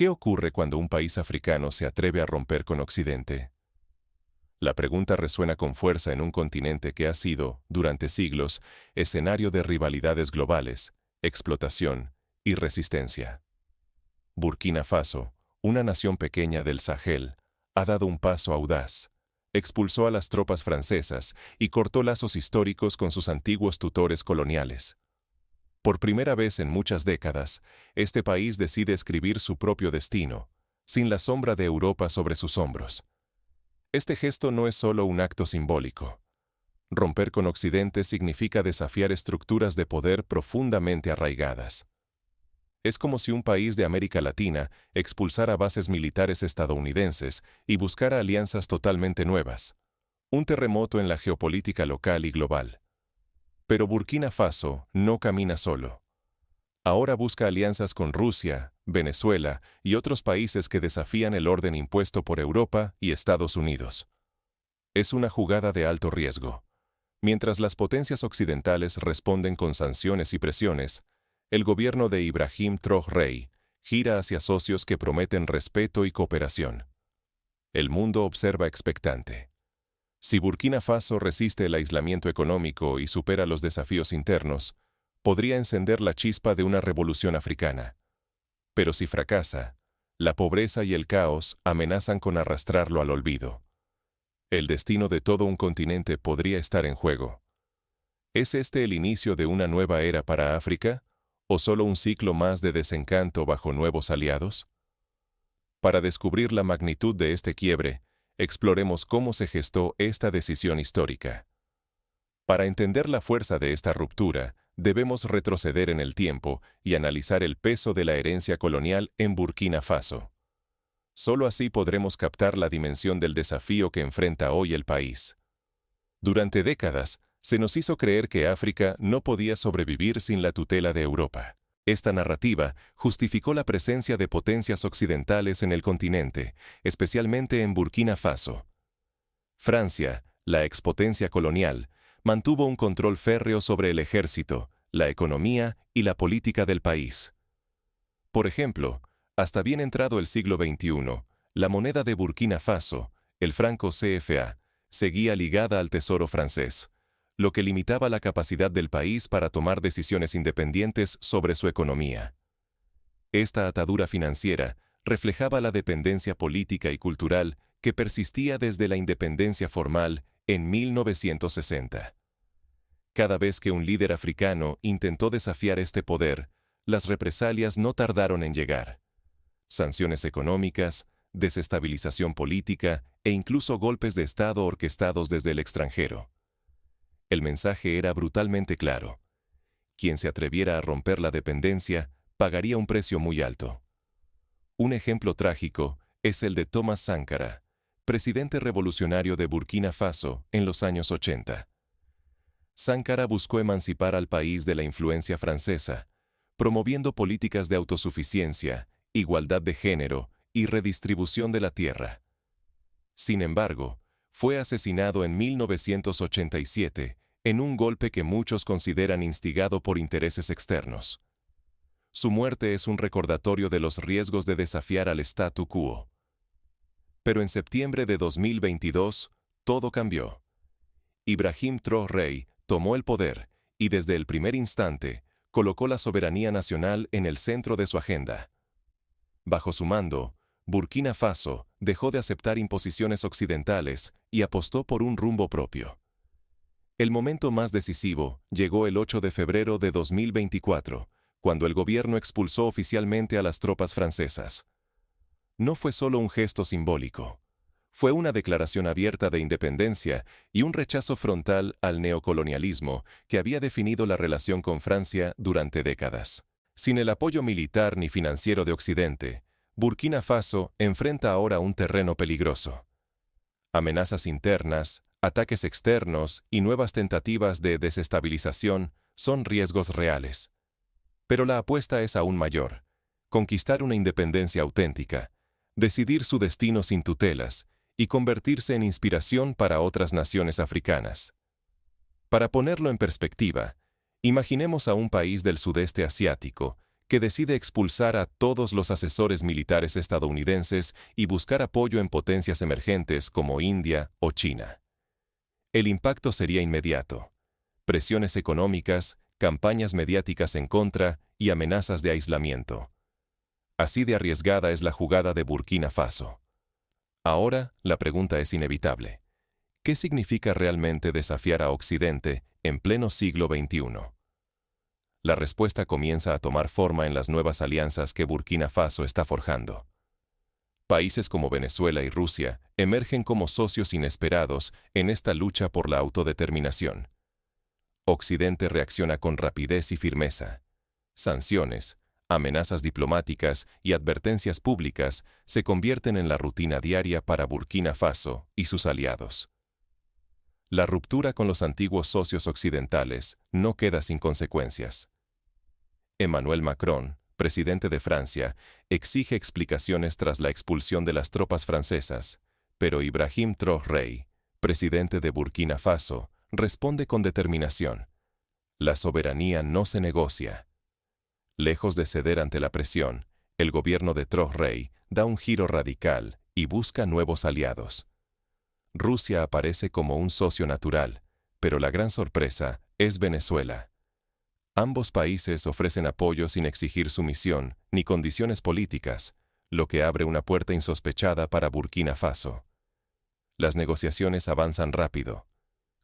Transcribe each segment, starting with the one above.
¿Qué ocurre cuando un país africano se atreve a romper con Occidente? La pregunta resuena con fuerza en un continente que ha sido, durante siglos, escenario de rivalidades globales, explotación y resistencia. Burkina Faso, una nación pequeña del Sahel, ha dado un paso audaz. Expulsó a las tropas francesas y cortó lazos históricos con sus antiguos tutores coloniales. Por primera vez en muchas décadas, este país decide escribir su propio destino, sin la sombra de Europa sobre sus hombros. Este gesto no es solo un acto simbólico. Romper con Occidente significa desafiar estructuras de poder profundamente arraigadas. Es como si un país de América Latina expulsara bases militares estadounidenses y buscara alianzas totalmente nuevas. Un terremoto en la geopolítica local y global. Pero Burkina Faso no camina solo. Ahora busca alianzas con Rusia, Venezuela y otros países que desafían el orden impuesto por Europa y Estados Unidos. Es una jugada de alto riesgo. Mientras las potencias occidentales responden con sanciones y presiones, el gobierno de Ibrahim Traoré gira hacia socios que prometen respeto y cooperación. El mundo observa expectante. Si Burkina Faso resiste el aislamiento económico y supera los desafíos internos, podría encender la chispa de una revolución africana. Pero si fracasa, la pobreza y el caos amenazan con arrastrarlo al olvido. El destino de todo un continente podría estar en juego. ¿Es este el inicio de una nueva era para África, o solo un ciclo más de desencanto bajo nuevos aliados? Para descubrir la magnitud de este quiebre, exploremos cómo se gestó esta decisión histórica. Para entender la fuerza de esta ruptura, debemos retroceder en el tiempo y analizar el peso de la herencia colonial en Burkina Faso. Solo así podremos captar la dimensión del desafío que enfrenta hoy el país. Durante décadas, se nos hizo creer que África no podía sobrevivir sin la tutela de Europa. Esta narrativa justificó la presencia de potencias occidentales en el continente, especialmente en Burkina Faso. Francia, la expotencia colonial, mantuvo un control férreo sobre el ejército, la economía y la política del país. Por ejemplo, hasta bien entrado el siglo XXI, la moneda de Burkina Faso, el franco CFA, seguía ligada al tesoro francés, lo que limitaba la capacidad del país para tomar decisiones independientes sobre su economía. Esta atadura financiera reflejaba la dependencia política y cultural que persistía desde la independencia formal en 1960. Cada vez que un líder africano intentó desafiar este poder, las represalias no tardaron en llegar. Sanciones económicas, desestabilización política e incluso golpes de Estado orquestados desde el extranjero. El mensaje era brutalmente claro. Quien se atreviera a romper la dependencia pagaría un precio muy alto. Un ejemplo trágico es el de Thomas Sankara, presidente revolucionario de Burkina Faso en los años 80. Sankara buscó emancipar al país de la influencia francesa, promoviendo políticas de autosuficiencia, igualdad de género y redistribución de la tierra. Sin embargo, fue asesinado en 1987 en un golpe que muchos consideran instigado por intereses externos. Su muerte es un recordatorio de los riesgos de desafiar al statu quo. Pero en septiembre de 2022, todo cambió. Ibrahim Traoré tomó el poder y desde el primer instante colocó la soberanía nacional en el centro de su agenda. Bajo su mando, Burkina Faso dejó de aceptar imposiciones occidentales y apostó por un rumbo propio. El momento más decisivo llegó el 8 de febrero de 2024, cuando el gobierno expulsó oficialmente a las tropas francesas. No fue solo un gesto simbólico. Fue una declaración abierta de independencia y un rechazo frontal al neocolonialismo que había definido la relación con Francia durante décadas. Sin el apoyo militar ni financiero de Occidente, Burkina Faso enfrenta ahora un terreno peligroso. Amenazas internas, ataques externos y nuevas tentativas de desestabilización son riesgos reales. Pero la apuesta es aún mayor: conquistar una independencia auténtica, decidir su destino sin tutelas y convertirse en inspiración para otras naciones africanas. Para ponerlo en perspectiva, imaginemos a un país del sudeste asiático que decide expulsar a todos los asesores militares estadounidenses y buscar apoyo en potencias emergentes como India o China. El impacto sería inmediato. Presiones económicas, campañas mediáticas en contra y amenazas de aislamiento. Así de arriesgada es la jugada de Burkina Faso. Ahora, la pregunta es inevitable. ¿Qué significa realmente desafiar a Occidente en pleno siglo XXI? La respuesta comienza a tomar forma en las nuevas alianzas que Burkina Faso está forjando. Países como Venezuela y Rusia emergen como socios inesperados en esta lucha por la autodeterminación. Occidente reacciona con rapidez y firmeza. Sanciones, amenazas diplomáticas y advertencias públicas se convierten en la rutina diaria para Burkina Faso y sus aliados. La ruptura con los antiguos socios occidentales no queda sin consecuencias. Emmanuel Macron, presidente de Francia, exige explicaciones tras la expulsión de las tropas francesas, pero Ibrahim Traoré, presidente de Burkina Faso, responde con determinación. La soberanía no se negocia. Lejos de ceder ante la presión, el gobierno de Traoré da un giro radical y busca nuevos aliados. Rusia aparece como un socio natural, pero la gran sorpresa es Venezuela. Ambos países ofrecen apoyo sin exigir sumisión ni condiciones políticas, lo que abre una puerta insospechada para Burkina Faso. Las negociaciones avanzan rápido.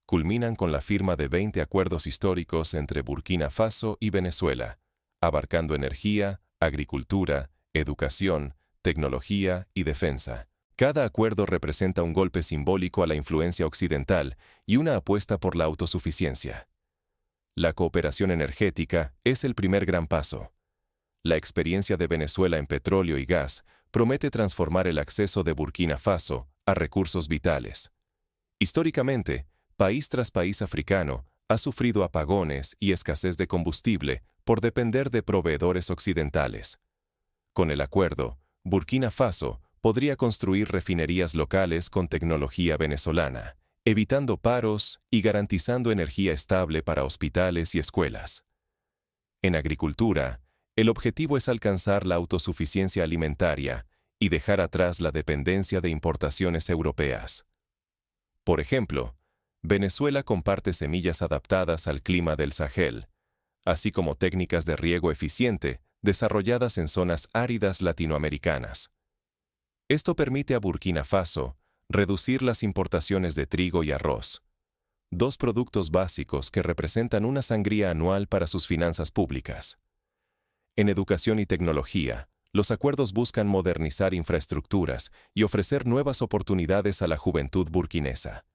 Culminan con la firma de 20 acuerdos históricos entre Burkina Faso y Venezuela, abarcando energía, agricultura, educación, tecnología y defensa. Cada acuerdo representa un golpe simbólico a la influencia occidental y una apuesta por la autosuficiencia. La cooperación energética es el primer gran paso. La experiencia de Venezuela en petróleo y gas promete transformar el acceso de Burkina Faso a recursos vitales. Históricamente, país tras país africano ha sufrido apagones y escasez de combustible por depender de proveedores occidentales. Con el acuerdo, Burkina Faso podría construir refinerías locales con tecnología venezolana, evitando paros y garantizando energía estable para hospitales y escuelas. En agricultura, el objetivo es alcanzar la autosuficiencia alimentaria y dejar atrás la dependencia de importaciones europeas. Por ejemplo, Venezuela comparte semillas adaptadas al clima del Sahel, así como técnicas de riego eficiente desarrolladas en zonas áridas latinoamericanas. Esto permite a Burkina Faso reducir las importaciones de trigo y arroz, dos productos básicos que representan una sangría anual para sus finanzas públicas. En educación y tecnología, los acuerdos buscan modernizar infraestructuras y ofrecer nuevas oportunidades a la juventud burkinesa.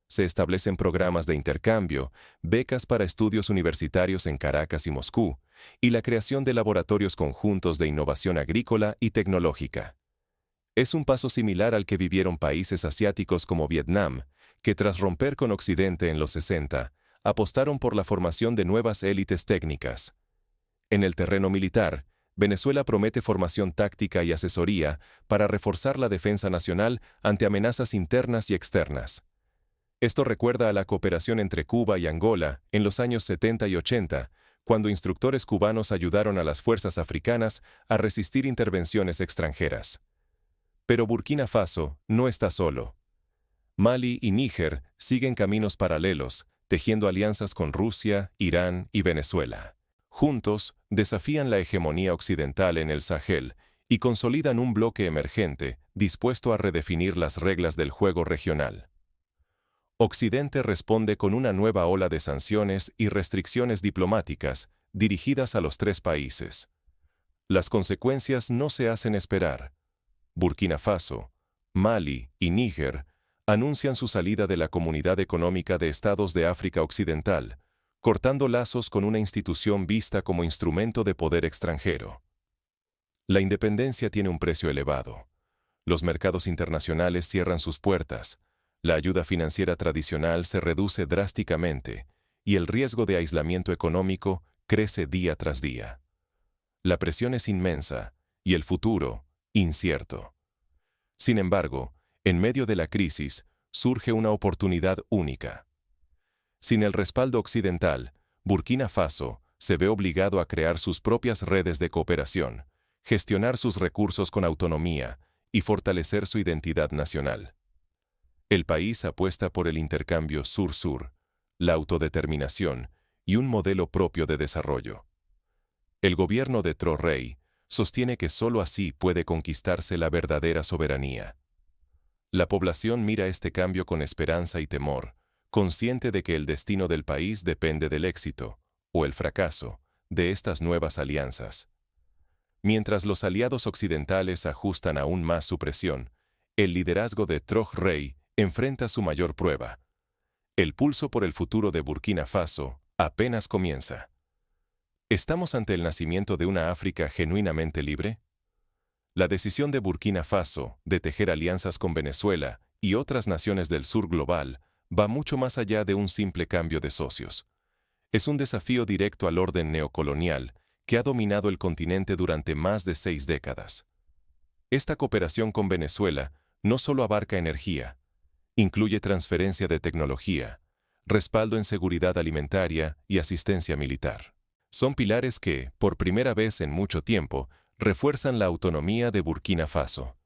Se establecen programas de intercambio, becas para estudios universitarios en Caracas y Moscú, y la creación de laboratorios conjuntos de innovación agrícola y tecnológica. Es un paso similar al que vivieron países asiáticos como Vietnam, que tras romper con Occidente en los 60, apostaron por la formación de nuevas élites técnicas. En el terreno militar, Venezuela promete formación táctica y asesoría para reforzar la defensa nacional ante amenazas internas y externas. Esto recuerda a la cooperación entre Cuba y Angola en los años 70 y 80, cuando instructores cubanos ayudaron a las fuerzas africanas a resistir intervenciones extranjeras. Pero Burkina Faso no está solo. Mali y Níger siguen caminos paralelos, tejiendo alianzas con Rusia, Irán y Venezuela. Juntos, desafían la hegemonía occidental en el Sahel y consolidan un bloque emergente dispuesto a redefinir las reglas del juego regional. Occidente responde con una nueva ola de sanciones y restricciones diplomáticas dirigidas a los tres países. Las consecuencias no se hacen esperar. Burkina Faso, Mali y Níger anuncian su salida de la Comunidad Económica de Estados de África Occidental, cortando lazos con una institución vista como instrumento de poder extranjero. La independencia tiene un precio elevado. Los mercados internacionales cierran sus puertas, la ayuda financiera tradicional se reduce drásticamente y el riesgo de aislamiento económico crece día tras día. La presión es inmensa y el futuro incierto. Sin embargo, en medio de la crisis, surge una oportunidad única. Sin el respaldo occidental, Burkina Faso se ve obligado a crear sus propias redes de cooperación, gestionar sus recursos con autonomía y fortalecer su identidad nacional. El país apuesta por el intercambio sur-sur, la autodeterminación y un modelo propio de desarrollo. El gobierno de Traoré sostiene que sólo así puede conquistarse la verdadera soberanía. La población mira este cambio con esperanza y temor, consciente de que el destino del país depende del éxito, o el fracaso, de estas nuevas alianzas. Mientras los aliados occidentales ajustan aún más su presión, el liderazgo de Traoré enfrenta su mayor prueba. El pulso por el futuro de Burkina Faso apenas comienza. ¿Estamos ante el nacimiento de una África genuinamente libre? La decisión de Burkina Faso de tejer alianzas con Venezuela y otras naciones del sur global va mucho más allá de un simple cambio de socios. Es un desafío directo al orden neocolonial que ha dominado el continente durante más de 6 décadas. Esta cooperación con Venezuela no solo abarca energía, incluye transferencia de tecnología, respaldo en seguridad alimentaria y asistencia militar. Son pilares que, por primera vez en mucho tiempo, refuerzan la autonomía de Burkina Faso.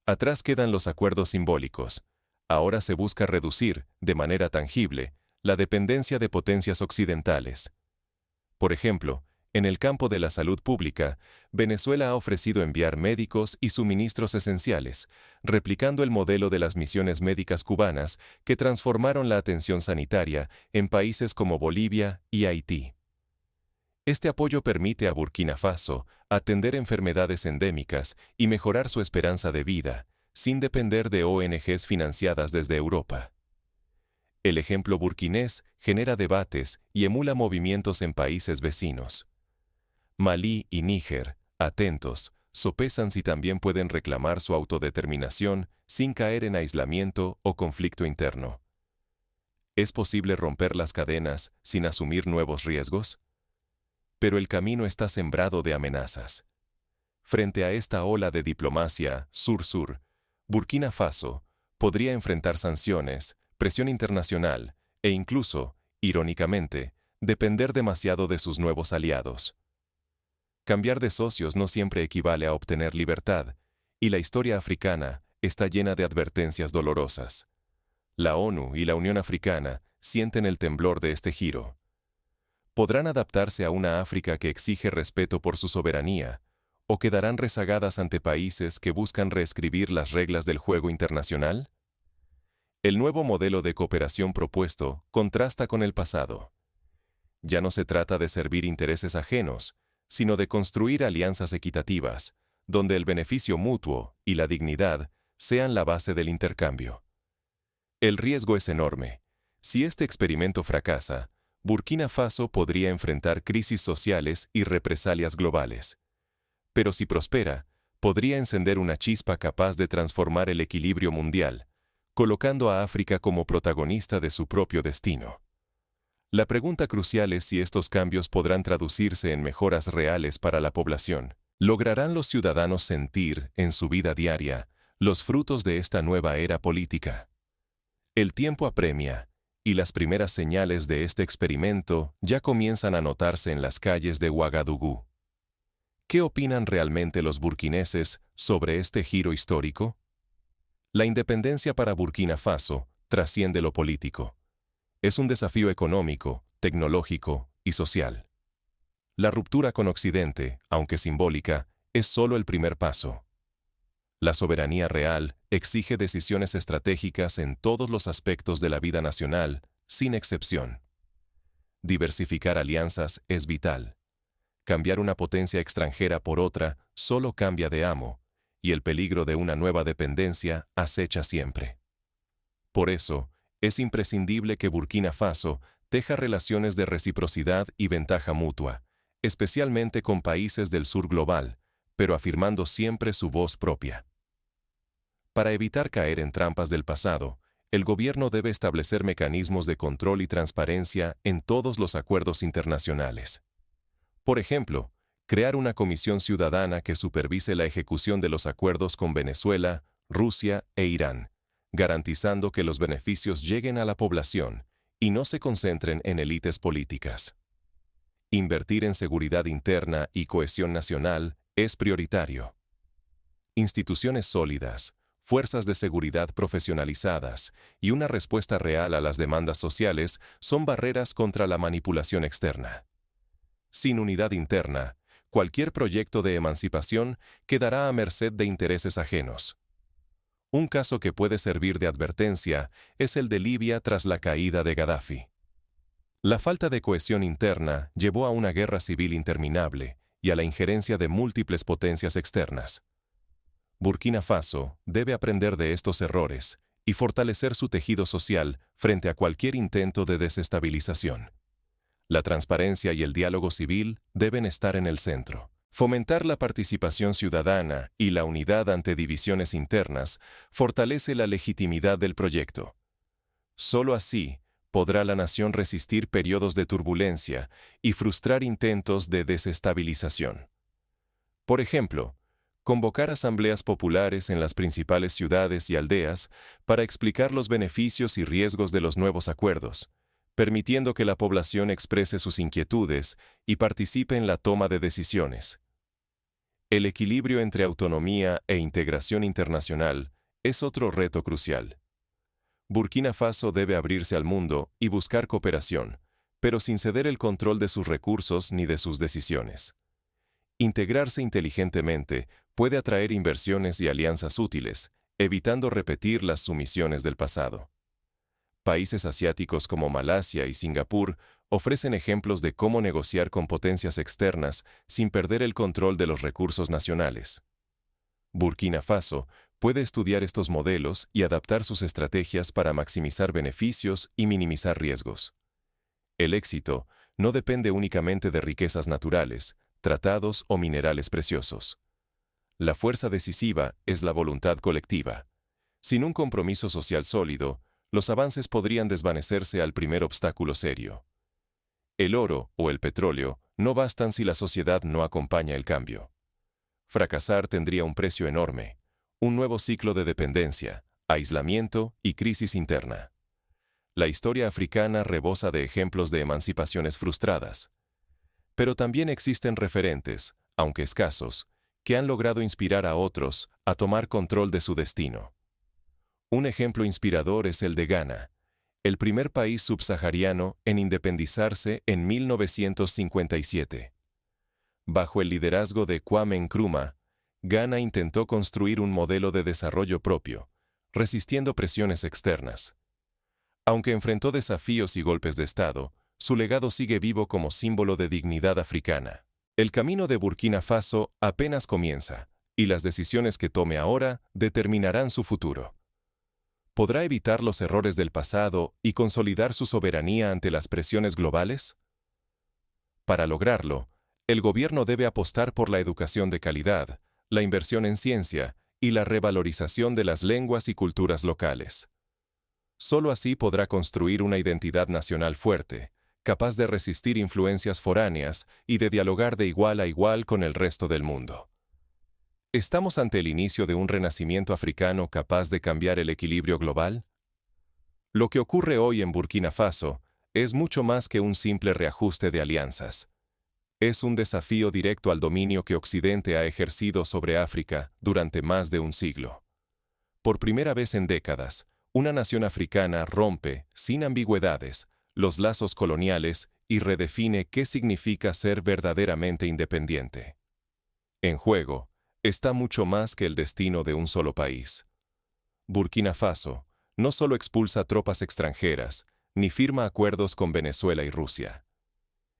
Atrás quedan los acuerdos simbólicos. Ahora se busca reducir, de manera tangible, la dependencia de potencias occidentales. Por ejemplo, en el campo de la salud pública, Venezuela ha ofrecido enviar médicos y suministros esenciales, replicando el modelo de las misiones médicas cubanas que transformaron la atención sanitaria en países como Bolivia y Haití. Este apoyo permite a Burkina Faso atender enfermedades endémicas y mejorar su esperanza de vida, sin depender de ONGs financiadas desde Europa. El ejemplo burkinés genera debates y emula movimientos en países vecinos. Malí y Níger, atentos, sopesan si también pueden reclamar su autodeterminación sin caer en aislamiento o conflicto interno. ¿Es posible romper las cadenas sin asumir nuevos riesgos? Pero el camino está sembrado de amenazas. Frente a esta ola de diplomacia sur-sur, Burkina Faso podría enfrentar sanciones, presión internacional e incluso, irónicamente, depender demasiado de sus nuevos aliados. Cambiar de socios no siempre equivale a obtener libertad, y la historia africana está llena de advertencias dolorosas. La ONU y la Unión Africana sienten el temblor de este giro. ¿Podrán adaptarse a una África que exige respeto por su soberanía, o quedarán rezagadas ante países que buscan reescribir las reglas del juego internacional? El nuevo modelo de cooperación propuesto contrasta con el pasado. Ya no se trata de servir intereses ajenos, sino de construir alianzas equitativas, donde el beneficio mutuo y la dignidad sean la base del intercambio. El riesgo es enorme. Si este experimento fracasa, Burkina Faso podría enfrentar crisis sociales y represalias globales. Pero si prospera, podría encender una chispa capaz de transformar el equilibrio mundial, colocando a África como protagonista de su propio destino. La pregunta crucial es si estos cambios podrán traducirse en mejoras reales para la población. ¿Lograrán los ciudadanos sentir, en su vida diaria, los frutos de esta nueva era política? El tiempo apremia, y las primeras señales de este experimento ya comienzan a notarse en las calles de Ouagadougou. ¿Qué opinan realmente los burkineses sobre este giro histórico? La independencia para Burkina Faso trasciende lo político. Es un desafío económico, tecnológico y social. La ruptura con Occidente, aunque simbólica, es solo el primer paso. La soberanía real exige decisiones estratégicas en todos los aspectos de la vida nacional, sin excepción. Diversificar alianzas es vital. Cambiar una potencia extranjera por otra solo cambia de amo, y el peligro de una nueva dependencia acecha siempre. Por eso, es imprescindible que Burkina Faso teja relaciones de reciprocidad y ventaja mutua, especialmente con países del sur global, pero afirmando siempre su voz propia. Para evitar caer en trampas del pasado, el gobierno debe establecer mecanismos de control y transparencia en todos los acuerdos internacionales. Por ejemplo, crear una comisión ciudadana que supervise la ejecución de los acuerdos con Venezuela, Rusia e Irán, garantizando que los beneficios lleguen a la población y no se concentren en élites políticas. Invertir en seguridad interna y cohesión nacional es prioritario. Instituciones sólidas, fuerzas de seguridad profesionalizadas y una respuesta real a las demandas sociales son barreras contra la manipulación externa. Sin unidad interna, cualquier proyecto de emancipación quedará a merced de intereses ajenos. Un caso que puede servir de advertencia es el de Libia tras la caída de Gaddafi. La falta de cohesión interna llevó a una guerra civil interminable y a la injerencia de múltiples potencias externas. Burkina Faso debe aprender de estos errores y fortalecer su tejido social frente a cualquier intento de desestabilización. La transparencia y el diálogo civil deben estar en el centro. Fomentar la participación ciudadana y la unidad ante divisiones internas fortalece la legitimidad del proyecto. Solo así podrá la nación resistir periodos de turbulencia y frustrar intentos de desestabilización. Por ejemplo, convocar asambleas populares en las principales ciudades y aldeas para explicar los beneficios y riesgos de los nuevos acuerdos, permitiendo que la población exprese sus inquietudes y participe en la toma de decisiones. El equilibrio entre autonomía e integración internacional es otro reto crucial. Burkina Faso debe abrirse al mundo y buscar cooperación, pero sin ceder el control de sus recursos ni de sus decisiones. Integrarse inteligentemente puede atraer inversiones y alianzas útiles, evitando repetir las sumisiones del pasado. Países asiáticos como Malasia y Singapur ofrecen ejemplos de cómo negociar con potencias externas sin perder el control de los recursos nacionales. Burkina Faso puede estudiar estos modelos y adaptar sus estrategias para maximizar beneficios y minimizar riesgos. El éxito no depende únicamente de riquezas naturales, tratados o minerales preciosos. La fuerza decisiva es la voluntad colectiva. Sin un compromiso social sólido, los avances podrían desvanecerse al primer obstáculo serio. El oro o el petróleo no bastan si la sociedad no acompaña el cambio. Fracasar tendría un precio enorme, un nuevo ciclo de dependencia, aislamiento y crisis interna. La historia africana rebosa de ejemplos de emancipaciones frustradas. Pero también existen referentes, aunque escasos, que han logrado inspirar a otros a tomar control de su destino. Un ejemplo inspirador es el de Ghana, el primer país subsahariano en independizarse en 1957. Bajo el liderazgo de Kwame Nkrumah, Ghana intentó construir un modelo de desarrollo propio, resistiendo presiones externas. Aunque enfrentó desafíos y golpes de Estado, su legado sigue vivo como símbolo de dignidad africana. El camino de Burkina Faso apenas comienza, y las decisiones que tome ahora determinarán su futuro. ¿Podrá evitar los errores del pasado y consolidar su soberanía ante las presiones globales? Para lograrlo, el gobierno debe apostar por la educación de calidad, la inversión en ciencia y la revalorización de las lenguas y culturas locales. Solo así podrá construir una identidad nacional fuerte, capaz de resistir influencias foráneas y de dialogar de igual a igual con el resto del mundo. ¿Estamos ante el inicio de un renacimiento africano capaz de cambiar el equilibrio global? Lo que ocurre hoy en Burkina Faso es mucho más que un simple reajuste de alianzas. Es un desafío directo al dominio que Occidente ha ejercido sobre África durante más de un siglo. Por primera vez en décadas, una nación africana rompe, sin ambigüedades, los lazos coloniales y redefine qué significa ser verdaderamente independiente. En juego está mucho más que el destino de un solo país. Burkina Faso no solo expulsa tropas extranjeras, ni firma acuerdos con Venezuela y Rusia.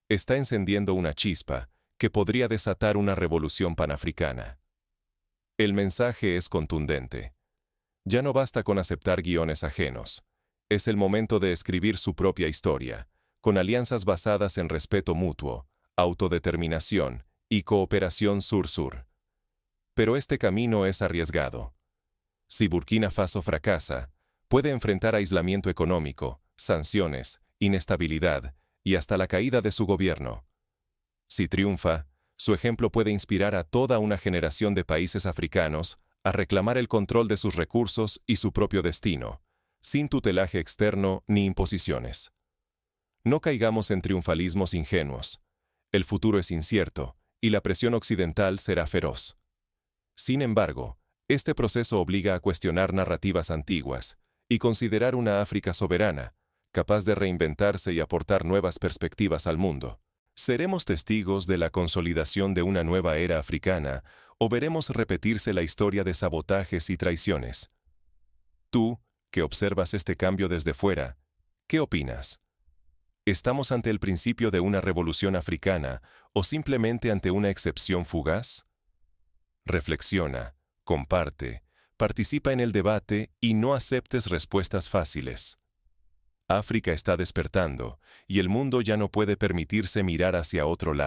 Está encendiendo una chispa que podría desatar una revolución panafricana. El mensaje es contundente. Ya no basta con aceptar guiones ajenos. Es el momento de escribir su propia historia, con alianzas basadas en respeto mutuo, autodeterminación y cooperación sur-sur. Pero este camino es arriesgado. Si Burkina Faso fracasa, puede enfrentar aislamiento económico, sanciones, inestabilidad y hasta la caída de su gobierno. Si triunfa, su ejemplo puede inspirar a toda una generación de países africanos a reclamar el control de sus recursos y su propio destino, sin tutelaje externo ni imposiciones. No caigamos en triunfalismos ingenuos. El futuro es incierto, y la presión occidental será feroz. Sin embargo, este proceso obliga a cuestionar narrativas antiguas y considerar una África soberana, capaz de reinventarse y aportar nuevas perspectivas al mundo. ¿Seremos testigos de la consolidación de una nueva era africana o veremos repetirse la historia de sabotajes y traiciones? Tú, que observas este cambio desde fuera, ¿qué opinas? ¿Estamos ante el principio de una revolución africana o simplemente ante una excepción fugaz? Reflexiona, comparte, participa en el debate y no aceptes respuestas fáciles. África está despertando y el mundo ya no puede permitirse mirar hacia otro lado.